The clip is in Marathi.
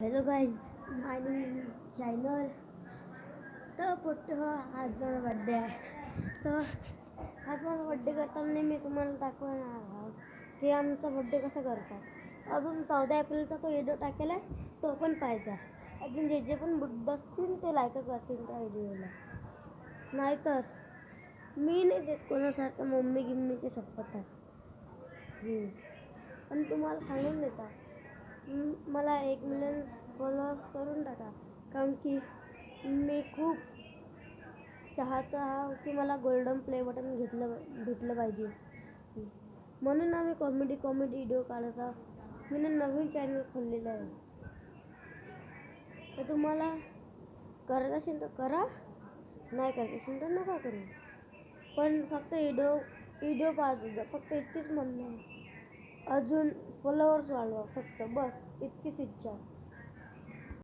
हेलो गाइस, माय नेम चॅनल. तर आज माझा बड्डे आहे. तर आज माझा बड्डे करताना मी तुम्हाला दाखवणार आहोत की आमचा बड्डे कसा करतात. अजून 14 एप्रिलचा तो व्हिडिओ टाकेला आहे, तो पण पाहायचा. अजून जे पण बुड्ढ असतील ते लाईक करतील त्या व्हिडिओला. नाहीतर मी नाही देत कोणासारखं मम्मी गिम्मीची शपथ आहे. पण तुम्हाला सांगून देतात, मला 1 मिलियन फॉलोअर्स करून टाका. कारण की मी खूप चाहत आहे की मला गोल्डन प्ले बटन भेटलं पाहिजे. म्हणून आम्ही कॉमेडी व्हिडिओ काढत आहोत. मी नवीन चॅनल खोललेलं आहे. तर तुम्हाला करत असेल तर करा, नाही करत असेल तर नका करू. पण फक्त व्हिडिओ पाहत फक्त इतकीच म्हणणं आहे. अजून फॉलोअर्स वाढवा, फक्त बस इतकीच इच्छा.